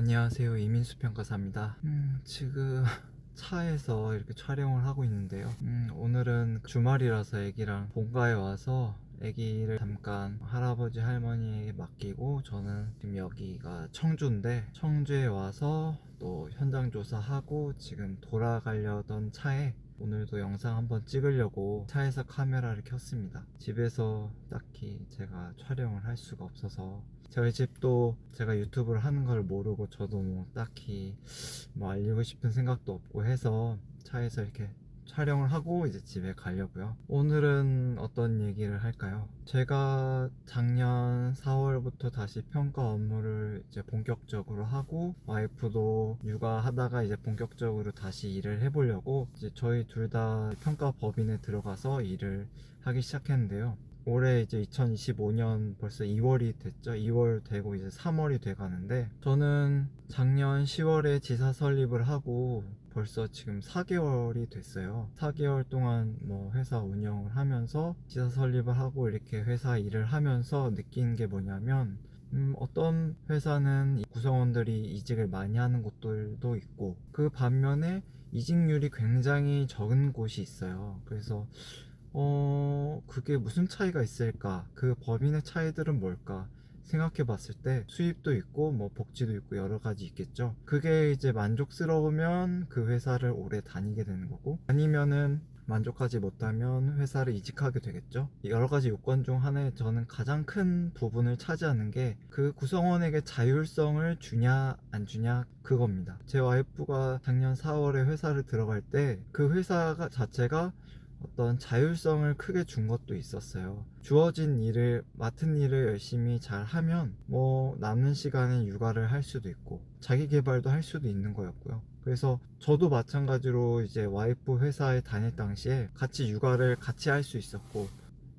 안녕하세요. 이민수 평가사입니다. 지금 차에서 이렇게 촬영을 하고 있는데요. 오늘은 주말이라서 애기랑 본가에 와서 애기를 잠깐 할아버지 할머니에게 맡기고 저는 지금 여기가 청주인데 청주에 와서 또 현장 조사하고 지금 돌아가려던 차에 오늘도 영상 한번 찍으려고 차에서 카메라를 켰습니다. 집에서 딱히 제가 촬영을 할 수가 없어서 저희 집도 제가 유튜브를 하는 걸 모르고 저도 뭐 딱히 뭐 알리고 싶은 생각도 없고 해서 차에서 이렇게 촬영을 하고 이제 집에 가려고요. 오늘은 어떤 얘기를 할까요? 제가 작년 4월부터 다시 평가 업무를 이제 본격적으로 하고 와이프도 육아하다가 이제 본격적으로 다시 일을 해보려고 이제 저희 둘 다 평가 법인에 들어가서 일을 하기 시작했는데요. 올해 이제 2025년 벌써 2월이 됐죠. 2월 되고 이제 3월이 돼 가는데 저는 작년 10월에 지사 설립을 하고 벌써 지금 4개월이 됐어요. 4개월 동안 뭐 회사 운영을 하면서 지사 설립을 하고 이렇게 회사 일을 하면서 느낀 게 뭐냐면 어떤 회사는 구성원들이 이직을 많이 하는 곳들도 있고 그 반면에 이직률이 굉장히 적은 곳이 있어요. 그래서 그게 무슨 차이가 있을까? 그 법인의 차이들은 뭘까? 생각해 봤을 때 수입도 있고 뭐 복지도 있고 여러 가지 있겠죠. 그게 이제 만족스러우면 그 회사를 오래 다니게 되는 거고 아니면은 만족하지 못하면 회사를 이직하게 되겠죠. 여러 가지 요건 중 하나에 저는 가장 큰 부분을 차지하는 게 그 구성원에게 자율성을 주냐 안 주냐 그겁니다. 제 와이프가 작년 4월에 회사를 들어갈 때 그 회사가 자체가 어떤 자율성을 크게 준 것도 있었어요. 주어진 일을, 맡은 일을 열심히 잘 하면 뭐 남는 시간에 육아를 할 수도 있고 자기 개발도 할 수도 있는 거였고요. 그래서 저도 마찬가지로 이제 와이프 회사에 다닐 당시에 같이 육아를 같이 할 수 있었고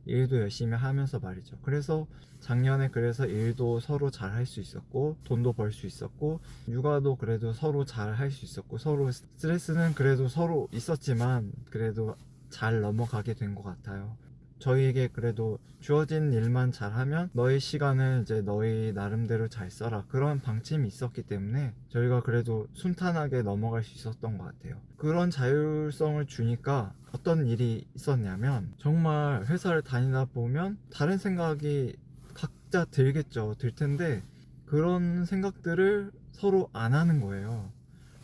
일도 열심히 하면서 말이죠. 그래서 작년에 그래서 일도 서로 잘 할 수 있었고 돈도 벌 수 있었고 육아도 그래도 서로 잘 할 수 있었고 서로 스트레스는 그래도 서로 있었지만 그래도 잘 넘어가게 된 것 같아요. 저희에게 그래도 주어진 일만 잘하면 너의 시간을 이제 너희 나름대로 잘 써라 그런 방침이 있었기 때문에 저희가 그래도 순탄하게 넘어갈 수 있었던 것 같아요. 그런 자율성을 주니까 어떤 일이 있었냐면 정말 회사를 다니다 보면 다른 생각이 각자 들겠죠. 들 텐데 그런 생각들을 서로 안 하는 거예요.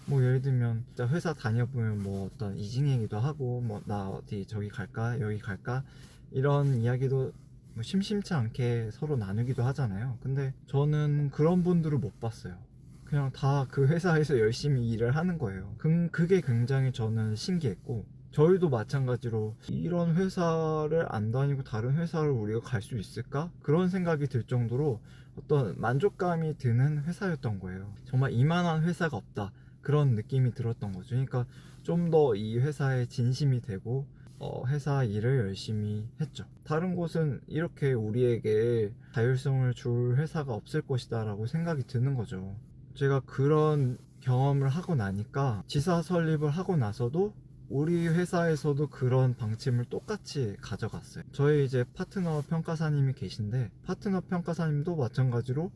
뭐 예를 들면 진짜 회사 다녀보면 뭐 어떤 이직 얘기도 하고 뭐 나 어디 저기 갈까 여기 갈까 이런 이야기도 뭐 심심치 않게 서로 나누기도 하잖아요. 근데 저는 그런 분들을 못 봤어요. 그냥 다 그 회사에서 열심히 일을 하는 거예요. 그게 굉장히 저는 신기했고 저희도 마찬가지로 이런 회사를 안 다니고 다른 회사를 우리가 갈 수 있을까? 그런 생각이 들 정도로 어떤 만족감이 드는 회사였던 거예요. 정말 이만한 회사가 없다. 그런 느낌이 들었던 거죠. 그러니까 좀 더 이 회사에 진심이 되고 회사 일을 열심히 했죠. 다른 곳은 이렇게 우리에게 자율성을 줄 회사가 없을 것이다 라고 생각이 드는 거죠. 제가 그런 경험을 하고 나니까 지사 설립을 하고 나서도 우리 회사에서도 그런 방침을 똑같이 가져갔어요. 저희 이제 파트너 평가사님이 계신데 파트너 평가사님도 마찬가지로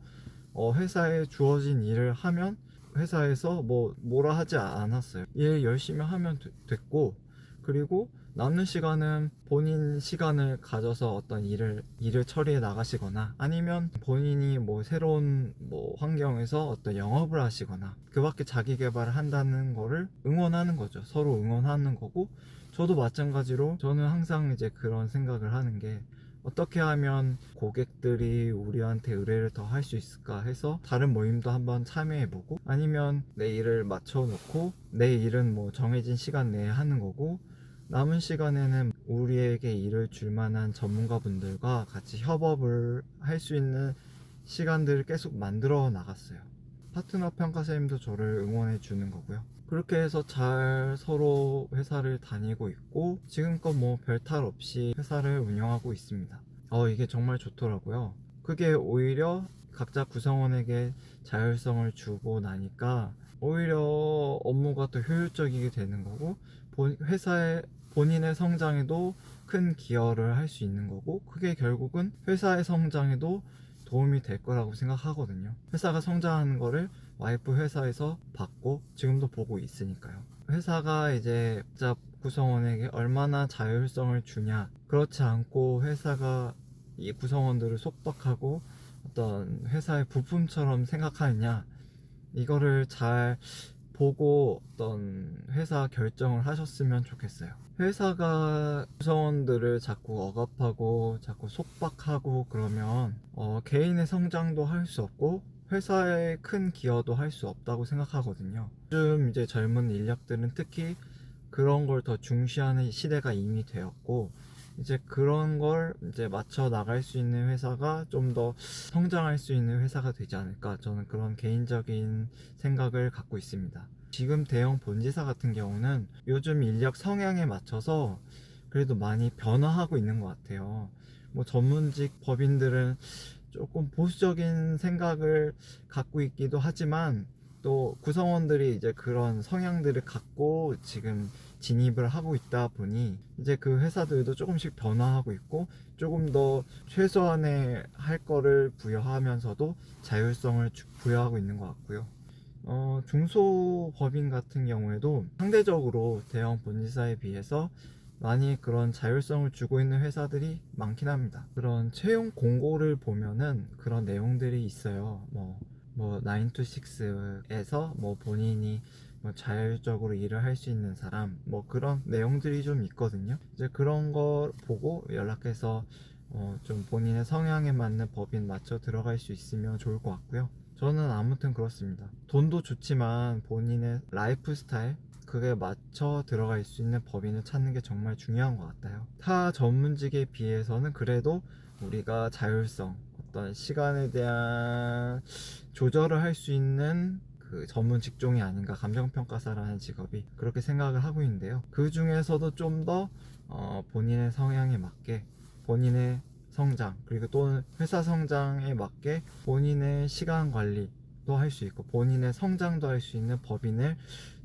회사에 주어진 일을 하면 회사에서 뭐라 하지 않았어요. 일 열심히 하면 됐고 그리고 남는 시간은 본인 시간을 가져서 어떤 일을 처리해 나가시거나 아니면 본인이 뭐 새로운 뭐 환경에서 어떤 영업을 하시거나 그 밖에 자기 개발을 한다는 거를 응원하는 거죠. 서로 응원하는 거고 저도 마찬가지로 저는 항상 이제 그런 생각을 하는 게 어떻게 하면 고객들이 우리한테 의뢰를 더 할 수 있을까 해서 다른 모임도 한번 참여해보고 아니면 내 일을 맞춰놓고 내 일은 뭐 정해진 시간 내에 하는 거고 남은 시간에는 우리에게 일을 줄 만한 전문가분들과 같이 협업을 할 수 있는 시간들을 계속 만들어 나갔어요. 파트너 평가사님도 저를 응원해 주는 거고요. 그렇게 해서 잘 서로 회사를 다니고 있고 지금껏 뭐 별탈 없이 회사를 운영하고 있습니다. 이게 정말 좋더라고요. 그게 오히려 각자 구성원에게 자율성을 주고 나니까 오히려 업무가 더 효율적이게 되는 거고 회사의 본인의 성장에도 큰 기여를 할 수 있는 거고 그게 결국은 회사의 성장에도 도움이 될 거라고 생각하거든요. 회사가 성장하는 거를 와이프 회사에서 받고 지금도 보고 있으니까요. 회사가 이제 각자 구성원에게 얼마나 자율성을 주냐, 그렇지 않고 회사가 이 구성원들을 속박하고 어떤 회사의 부품처럼 생각하느냐, 이거를 잘 보고 어떤 회사 결정을 하셨으면 좋겠어요. 회사가 구성원들을 자꾸 억압하고 자꾸 속박하고 그러면 개인의 성장도 할 수 없고 회사의 큰 기여도 할 수 없다고 생각하거든요. 요즘 이제 젊은 인력들은 특히 그런 걸 더 중시하는 시대가 이미 되었고, 이제 그런 걸 이제 맞춰 나갈 수 있는 회사가 좀 더 성장할 수 있는 회사가 되지 않을까, 저는 그런 개인적인 생각을 갖고 있습니다. 지금 대형 본지사 같은 경우는 요즘 인력 성향에 맞춰서 그래도 많이 변화하고 있는 것 같아요. 뭐 전문직 법인들은 조금 보수적인 생각을 갖고 있기도 하지만, 또 구성원들이 이제 그런 성향들을 갖고 지금 진입을 하고 있다 보니 이제 그 회사들도 조금씩 변화하고 있고, 조금 더 최소한의 할 거를 부여하면서도 자율성을 부여하고 있는 것 같고요. 중소법인 같은 경우에도 상대적으로 대형 본지사에 비해서 많이 그런 자율성을 주고 있는 회사들이 많긴 합니다. 그런 채용 공고를 보면은 그런 내용들이 있어요. 뭐 9 to 6에서 뭐 본인이 뭐 자율적으로 일을 할 수 있는 사람, 뭐 그런 내용들이 좀 있거든요. 이제 그런 거 보고 연락해서 좀 본인의 성향에 맞는 법인 맞춰 들어갈 수 있으면 좋을 것 같고요. 저는 아무튼 그렇습니다. 돈도 좋지만 본인의 라이프 스타일, 그게 맞춰 들어갈 수 있는 법인을 찾는 게 정말 중요한 것 같아요. 타 전문직에 비해서는 그래도 우리가 자율성, 어떤 시간에 대한 조절을 할 수 있는 그 전문 직종이 아닌가, 감정평가사라는 직업이, 그렇게 생각을 하고 있는데요. 그 중에서도 좀 더 본인의 성향에 맞게 본인의 성장, 그리고 또는 회사 성장에 맞게 본인의 시간 관리도 할 수 있고 본인의 성장도 할 수 있는 법인을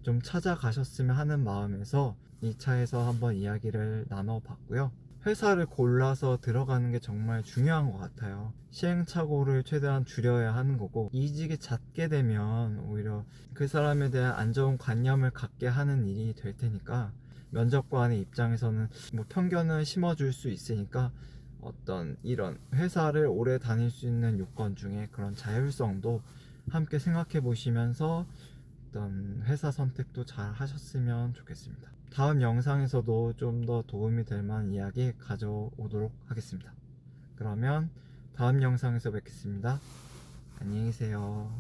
좀 찾아가셨으면 하는 마음에서 이 차에서 한번 이야기를 나눠봤고요. 회사를 골라서 들어가는 게 정말 중요한 것 같아요. 시행착오를 최대한 줄여야 하는 거고, 이직이 잦게 되면 오히려 그 사람에 대한 안 좋은 관념을 갖게 하는 일이 될 테니까, 면접관의 입장에서는 뭐 편견을 심어줄 수 있으니까 어떤 이런 회사를 오래 다닐 수 있는 요건 중에 그런 자율성도 함께 생각해 보시면서 어떤 회사 선택도 잘 하셨으면 좋겠습니다. 다음 영상에서도 좀 더 도움이 될 만한 이야기 가져오도록 하겠습니다. 그러면 다음 영상에서 뵙겠습니다. 안녕히 계세요.